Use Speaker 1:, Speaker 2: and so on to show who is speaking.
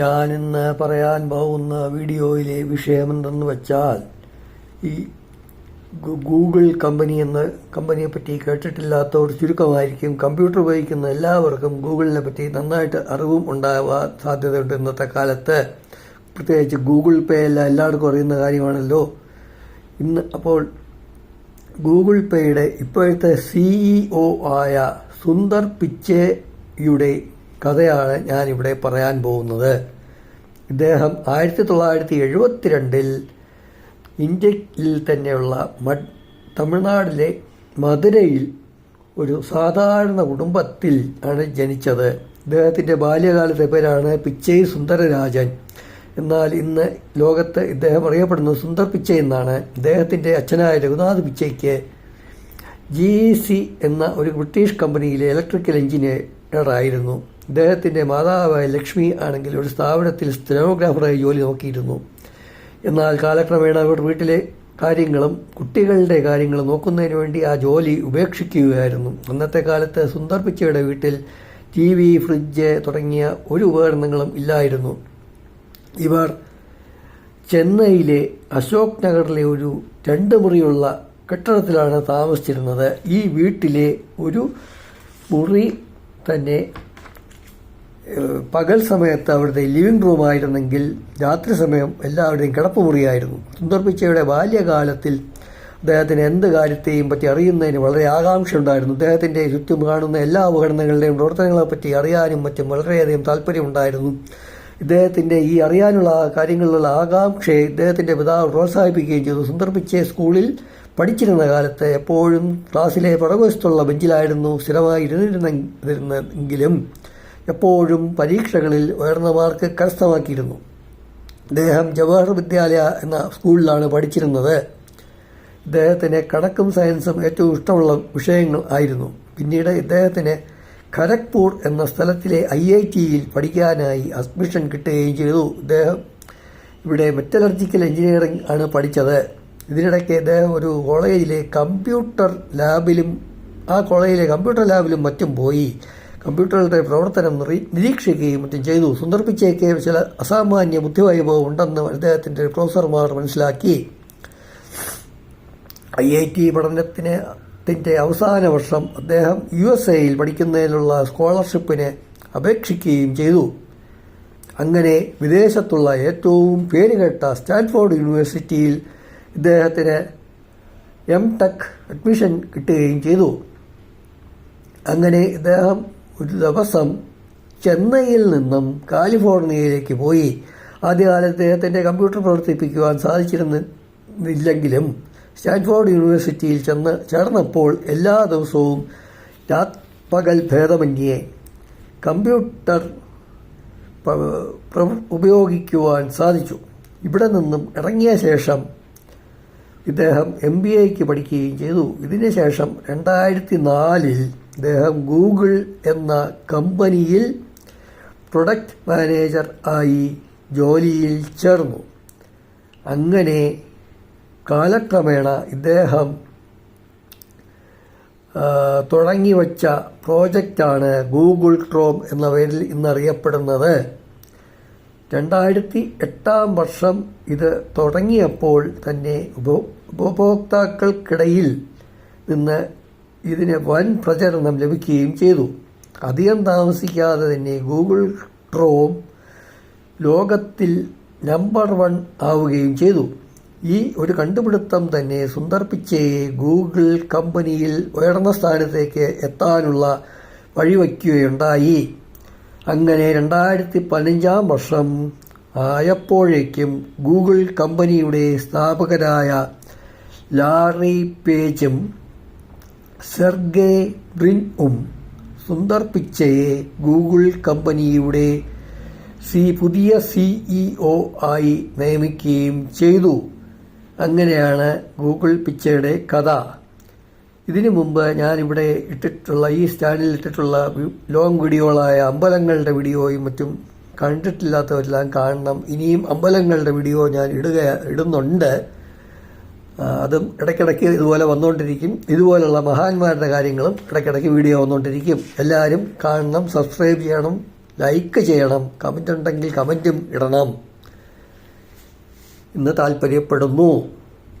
Speaker 1: ഞാനിന്ന് പറയാൻ പോകുന്ന വീഡിയോയിലെ വിഷയമെന്തെന്ന് വെച്ചാൽ ഈ ഗൂഗിൾ എന്ന കമ്പനിയെ പറ്റി കേട്ടിട്ടില്ലാത്തവർ ചുരുക്കമായിരിക്കും. കമ്പ്യൂട്ടർ ഉപയോഗിക്കുന്ന എല്ലാവർക്കും ഗൂഗിളിനെ പറ്റി നന്നായിട്ട് അറിവും ഉണ്ടാവാൻ സാധ്യതയുണ്ട് ഇന്നത്തെ കാലത്ത്. പ്രത്യേകിച്ച് ഗൂഗിൾ പേ എല്ലാവർക്കും അറിയുന്ന കാര്യമാണല്ലോ അപ്പോൾ ഗൂഗിൾ പേയുടെ ഇപ്പോഴത്തെ CEO ആയ സുന്ദർ പിച്ചൈയുടെ കഥയാണ് ഞാനിവിടെ പറയാൻ പോകുന്നത്. ഇദ്ദേഹം 1972 ഇന്ത്യയിൽ തന്നെയുള്ള തമിഴ്നാട്ടിലെ മധുരയിൽ ഒരു സാധാരണ കുടുംബത്തിൽ ആണ് ജനിച്ചത്. ഇദ്ദേഹത്തിൻ്റെ ബാല്യകാലത്തെ പേരാണ് പിച്ചൈ സുന്ദരരാജൻ. എന്നാൽ ഇന്ന് ലോകത്ത് ഇദ്ദേഹം അറിയപ്പെടുന്നത് സുന്ദർ പിച്ചൈ എന്നാണ്. ഇദ്ദേഹത്തിൻ്റെ അച്ഛനായ രഘുനാഥ് പിച്ചൈക്ക് GEC എന്ന ഒരു ബ്രിട്ടീഷ് കമ്പനിയിലെ ഇലക്ട്രിക്കൽ എഞ്ചിനീയറായിരുന്നു. ഇദ്ദേഹത്തിൻ്റെ മാതാവായ ലക്ഷ്മി ആണെങ്കിൽ ഒരു സ്ഥാപനത്തിൽ സ്റ്റെനോഗ്രാഫറായി ജോലി നോക്കിയിരുന്നു. എന്നാൽ കാലക്രമേണ അവർ വീട്ടിലെ കാര്യങ്ങളും കുട്ടികളുടെ കാര്യങ്ങളും നോക്കുന്നതിന് വേണ്ടി ആ ജോലി ഉപേക്ഷിക്കുകയായിരുന്നു. അന്നത്തെ കാലത്ത് സുന്ദർ പിച്ചൈയുടെ വീട്ടിൽ TV, ഫ്രിഡ്ജ് തുടങ്ങിയ ഒരു ഉപകരണങ്ങളും ഇല്ലായിരുന്നു. ഇവർ ചെന്നൈയിലെ അശോക് നഗറിലെ ഒരു 2 മുറിയുള്ള കെട്ടിടത്തിലാണ് താമസിച്ചിരുന്നത്. ഈ വീട്ടിലെ ഒരു മുറി തന്നെ പകൽ സമയത്ത് അവിടുത്തെ ലിവിംഗ് റൂമായിരുന്നെങ്കിൽ രാത്രി സമയം എല്ലാവരുടെയും കിടപ്പുമുറിയായിരുന്നു. സുന്ദർ പിച്ചൈയുടെ ബാല്യകാലത്തിൽ അദ്ദേഹത്തിന് എന്ത് കാര്യത്തെയും പറ്റി അറിയുന്നതിന് വളരെ ആകാംക്ഷ ഉണ്ടായിരുന്നു. അദ്ദേഹത്തിൻ്റെ ചുറ്റും കാണുന്ന എല്ലാ ഉപകരണങ്ങളുടെയും പ്രവർത്തനങ്ങളെപ്പറ്റി അറിയാനും മറ്റും വളരെയധികം താല്പര്യമുണ്ടായിരുന്നു. ഇദ്ദേഹത്തിൻ്റെ ഈ അറിയാനുള്ള കാര്യങ്ങളിലുള്ള ആകാംക്ഷയെ ഇദ്ദേഹത്തിൻ്റെ പിതാവ് പ്രോത്സാഹിപ്പിക്കുകയും ചെയ്തു. സുന്ദർ പിച്ചൈ സ്കൂളിൽ പഠിച്ചിരുന്ന കാലത്ത് എപ്പോഴും ക്ലാസ്സിലെ പുറകുവശത്തുള്ള ബെഞ്ചിലായിരുന്നു സ്ഥിരമായി ഇരുന്നിരുന്നെങ്കിലും എപ്പോഴും പരീക്ഷകളിൽ ഉയർന്ന മാർക്ക് കരസ്ഥമാക്കിയിരുന്നു. ഇദ്ദേഹം ജവഹർ വിദ്യാലയ എന്ന സ്കൂളിലാണ് പഠിച്ചിരുന്നത്. ഇദ്ദേഹത്തിന് കണക്കും സയൻസും ഏറ്റവും ഇഷ്ടമുള്ള വിഷയങ്ങൾ ആയിരുന്നു. പിന്നീട് ഇദ്ദേഹത്തിന് ഖരഗ്പൂർ എന്ന സ്ഥലത്തിലെ IITയിൽ പഠിക്കാനായി അഡ്മിഷൻ കിട്ടുകയും ചെയ്തു. ഇദ്ദേഹം ഇവിടെ മെറ്റലർജിക്കൽ എഞ്ചിനീയറിംഗ് ആണ് പഠിച്ചത്. ഇതിനിടയ്ക്ക് ഇദ്ദേഹം ഒരു കോളേജിലെ കമ്പ്യൂട്ടർ ലാബിലും മറ്റും പോയി കമ്പ്യൂട്ടറുകളുടെ പ്രവർത്തനം നിരീക്ഷിക്കുകയും മറ്റും ചെയ്തു. സുന്ദർ പിച്ചൈക്ക് ചില അസാമാന്യ ബുദ്ധിവൈഭവം ഉണ്ടെന്ന് അദ്ദേഹത്തിൻ്റെ പ്രൊഫസർമാർ മനസ്സിലാക്കി. IIT പഠനത്തിൻ്റെ അവസാന വർഷം അദ്ദേഹം USAയിൽ പഠിക്കുന്നതിനുള്ള സ്കോളർഷിപ്പിന് അപേക്ഷിക്കുകയും ചെയ്തു. അങ്ങനെ വിദേശത്തുള്ള ഏറ്റവും പേരുകേട്ട സ്റ്റാൻഫോർഡ് യൂണിവേഴ്സിറ്റിയിൽ ഇദ്ദേഹത്തിന് M.Tech അഡ്മിഷൻ കിട്ടുകയും ചെയ്തു. അങ്ങനെ ഇദ്ദേഹം ഒരു ദിവസം ചെന്നൈയിൽ നിന്നും കാലിഫോർണിയയിലേക്ക് പോയി. ആദ്യകാലത്ത് ഇദ്ദേഹത്തിൻ്റെ കമ്പ്യൂട്ടർ പ്രവർത്തിപ്പിക്കുവാൻ സാധിച്ചിരുന്നില്ലെങ്കിലും സ്റ്റാൻഫോർഡ് യൂണിവേഴ്സിറ്റിയിൽ ചേർന്നപ്പോൾ എല്ലാ ദിവസവും പകൽ ഭേദമന്യേ കമ്പ്യൂട്ടർ ഉപയോഗിക്കുവാൻ സാധിച്ചു. ഇവിടെ നിന്നും ഇറങ്ങിയ ശേഷം ഇദ്ദേഹം MBAക്ക് പഠിക്കുകയും ചെയ്തു. ഇതിനുശേഷം 2004 ഇദ്ദേഹം ഗൂഗിൾ എന്ന കമ്പനിയിൽ പ്രൊഡക്റ്റ് മാനേജർ ആയി ജോലിയിൽ ചേർന്നു. അങ്ങനെ കാലക്രമേണ ഇദ്ദേഹം തുടങ്ങിവച്ച പ്രോജക്റ്റാണ് ഗൂഗിൾ ക്രോം എന്ന പേരിൽ ഇന്നറിയപ്പെടുന്നത്. 2008 വർഷം ഇത് തുടങ്ങിയപ്പോൾ തന്നെ ഉപഭോക്താക്കൾക്കിടയിൽ നിന്ന് ഇതിന് വൻ പ്രചരണം ലഭിക്കുകയും ചെയ്തു. അധികം താമസിക്കാതെ തന്നെ ഗൂഗിൾ ക്രോം ലോകത്തിൽ നമ്പർ 1 ആവുകയും ചെയ്തു. ഈ ഒരു കണ്ടുപിടുത്തം തന്നെ സുന്ദർ പിച്ചൈയെ ഗൂഗിൾ കമ്പനിയിൽ ഉയർന്ന സ്ഥാനത്തേക്ക് എത്താനുള്ള വഴിവയ്ക്കുകയുണ്ടായി. അങ്ങനെ 2015 വർഷം ആയപ്പോഴേക്കും ഗൂഗിൾ കമ്പനിയുടെ സ്ഥാപകരായ ലാറി പേജും സെർഗേ ബ്രിനും സുന്ദർ പിച്ചൈയെ ഗൂഗിൾ കമ്പനിയുടെ പുതിയ CEO ആയി നിയമിക്കുകയും ചെയ്തു. അങ്ങനെയാണ് ഗൂഗിൾ പിച്ചൈയുടെ കഥ. ഇതിനു മുമ്പ് ഞാനിവിടെ ഈ സ്റ്റാൻഡിൽ ഇട്ടിട്ടുള്ള ലോങ് വീഡിയോകളായ അമ്പലങ്ങളുടെ വീഡിയോയും മറ്റും കണ്ടിട്ടില്ലാത്തവരെല്ലാം കാണണം. ഇനിയും അമ്പലങ്ങളുടെ വീഡിയോ ഞാൻ ഇടുന്നുണ്ട്. അതും ഇടയ്ക്കിടയ്ക്ക് ഇതുപോലെ വന്നുകൊണ്ടിരിക്കും. ഇതുപോലുള്ള മഹാന്മാരുടെ കാര്യങ്ങളും ഇടയ്ക്കിടയ്ക്ക് വീഡിയോ വന്നുകൊണ്ടിരിക്കും. എല്ലാവരും കാണണം, സബ്സ്ക്രൈബ് ചെയ്യണം. ലൈക്ക് ചെയ്യണം, കമൻ്റ് ഉണ്ടെങ്കിൽ കമൻറ്റും ഇടണം എന്ന് താല്പര്യപ്പെടുന്നു.